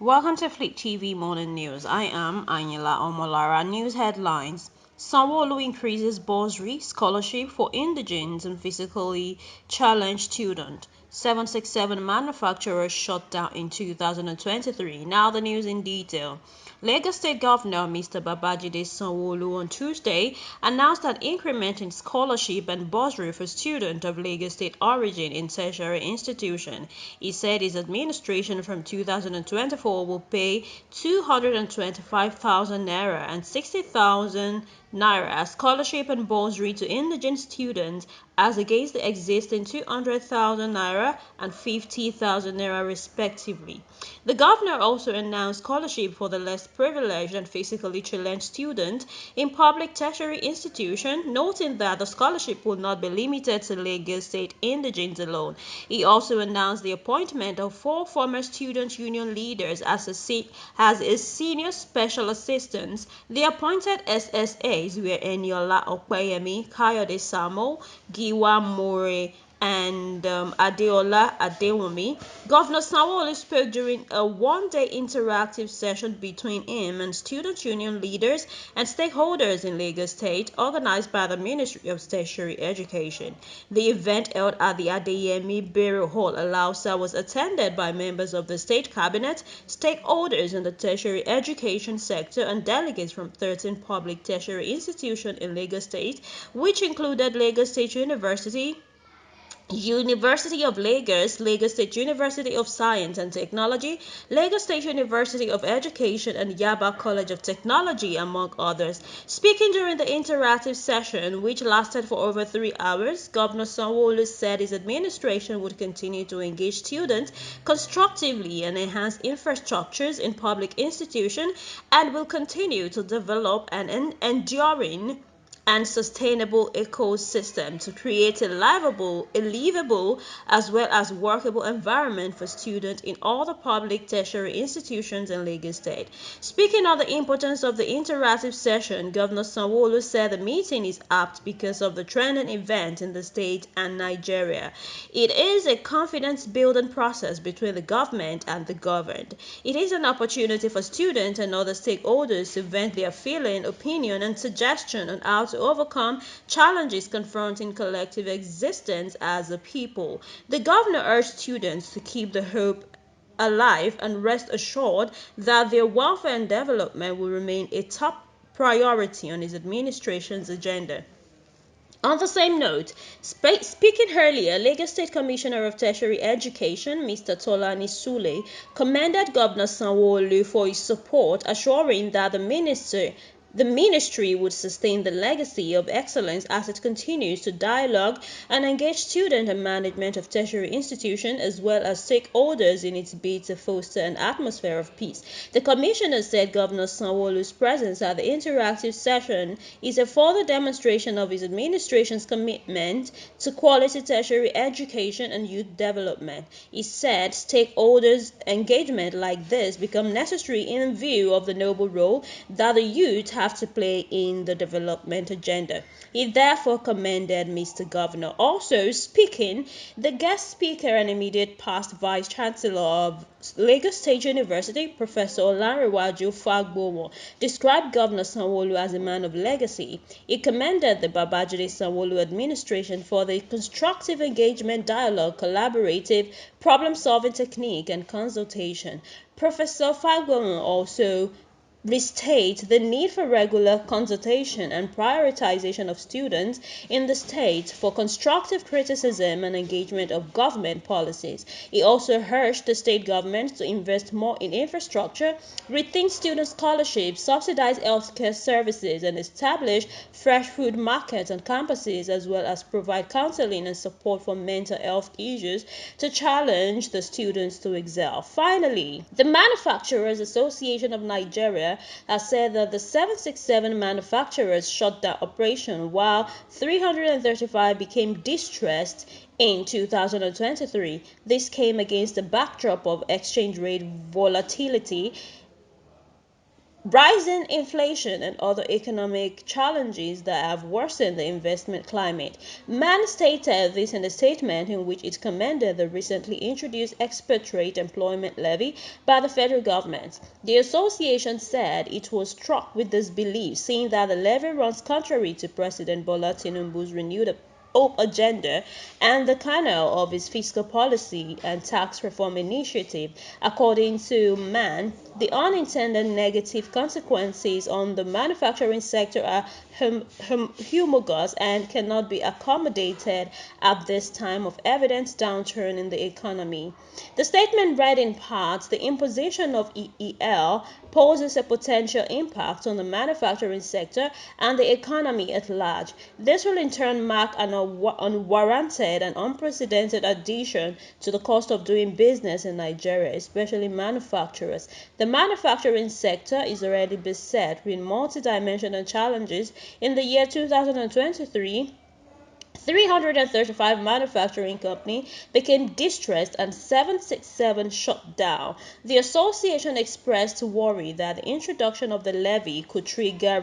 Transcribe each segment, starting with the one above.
Welcome to Fleet TV Morning News. I am Anila Omolara. News headlines. Sanwo-Olu increases bursary scholarship for indigenes and physically challenged students. 767 manufacturers shut down in 2023. Now the news in detail. Lagos State Governor Mr. Babajide Sanwo-Olu on Tuesday announced an increment in scholarship and bursary for students of Lagos State origin in tertiary institutions. He said his administration from 2024 will pay 225,000 naira and 60,000 naira scholarship and bursary to indigent students as against the existing 200,000 naira and 50,000 naira respectively. The governor also announced scholarship for the less privileged and physically challenged students in public tertiary institutions, noting that the scholarship will not be limited to Lagos State indigents alone. He also announced the appointment of 4 former student union leaders as his senior special assistants. The appointed SSAs were Eniola Opeyemi, Kayode Samo, Giwa More, and Adeola Adewumi. Governor Sanwo-Olu spoke during a one-day interactive session between him and student union leaders and stakeholders in Lagos State, organized by the Ministry of Tertiary Education. The event held at the Adeyemi Burial Hall, Alausa, was attended by members of the state cabinet, stakeholders in the tertiary education sector, and delegates from 13 public tertiary institutions in Lagos State, which included Lagos State University, University of Lagos, Lagos State University of Science and Technology, Lagos State University of Education, and Yaba College of Technology, among others. Speaking during the interactive session, which lasted for over 3 hours, Governor Sanwo-Olu said his administration would continue to engage students constructively and enhance infrastructures in public institutions and will continue to develop an enduring and sustainable ecosystem to create a livable as well as workable environment for students in all the public tertiary institutions in Lagos State. Speaking on the importance of the interactive session, Governor Sanwo-Olu said the meeting is apt because of the trending event in the state and Nigeria. It is a confidence-building process between the government and the governed. It is an opportunity for students and other stakeholders to vent their feeling, opinion, and suggestion on how to overcome challenges confronting collective existence as a people. The governor urged students to keep the hope alive and rest assured that their welfare and development will remain a top priority on his administration's agenda. On the same note, speaking earlier, Lagos State Commissioner of Tertiary Education, Mr. Tolani Sule, commended Governor Sanwo-Olu for his support, assuring that the ministry would sustain the legacy of excellence as it continues to dialogue and engage student and management of tertiary institutions as well as stakeholders in its bid to foster an atmosphere of peace. The commissioner said Governor Sanwo-Olu's presence at the interactive session is a further demonstration of his administration's commitment to quality tertiary education and youth development. He said stakeholders' engagement like this become necessary in view of the noble role that the youth have to play in the development agenda. He therefore commended Mr. Governor. Also speaking, the guest speaker and immediate past Vice Chancellor of Lagos State University, Professor Olanrewaju Fagbowo, described Governor Sanwo-Olu as a man of legacy. He commended the Babajide Sanwo-Olu administration for the constructive engagement, dialogue, collaborative, problem-solving technique, and consultation. Professor Fagbowo also restate the need for regular consultation and prioritization of students in the state for constructive criticism and engagement of government policies. He also urged the state government to invest more in infrastructure, rethink student scholarships, subsidize healthcare services, and establish fresh food markets on campuses, as well as provide counseling and support for mental health issues to challenge the students to excel. Finally, the Manufacturers Association of Nigeria has said that the 767 manufacturers shut down operation while 335 became distressed in 2023. This came against the backdrop of exchange rate volatility Rising inflation and other economic challenges that have worsened the investment climate. Man stated this in a statement in which it commended the recently introduced export rate employment levy by the federal government. The association said it was struck with disbelief, seeing that the levy runs contrary to President Bola Tinubu's renewed Hope agenda and the kernel of his fiscal policy and tax reform initiative. According to Mann, the unintended negative consequences on the manufacturing sector are humongous and cannot be accommodated at this time of evident downturn in the economy. The statement read in part, the imposition of EEL poses a potential impact on the manufacturing sector and the economy at large. This will in turn mark an unwarranted and unprecedented addition to the cost of doing business in Nigeria, especially manufacturers. The manufacturing sector is already beset with multidimensional challenges. In the year 2023, 335 manufacturing companies became distressed and 767 shut down. The association expressed worry that the introduction of the levy could trigger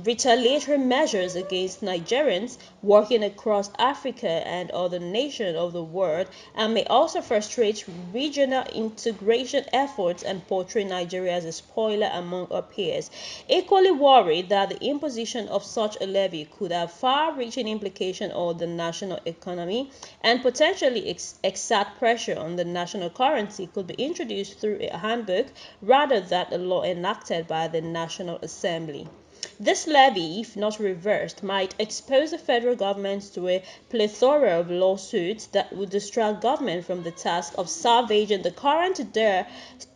retaliatory measures against Nigerians working across Africa and other nations of the world, and may also frustrate regional integration efforts and portray Nigeria as a spoiler among our peers. Equally worried that the imposition of such a levy could have far-reaching implications on the national economy and potentially exert pressure on the national currency could be introduced through a handbook rather than a law enacted by the National Assembly. This levy, if not reversed, might expose the federal government to a plethora of lawsuits that would distract government from the task of salvaging the current dire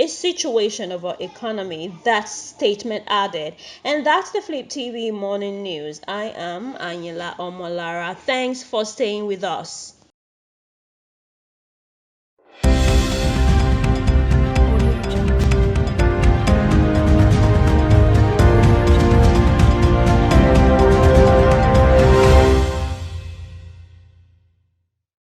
situation of our economy, that statement added. And that's the Flip TV Morning News. I am Anyela Omolara. Thanks for staying with us.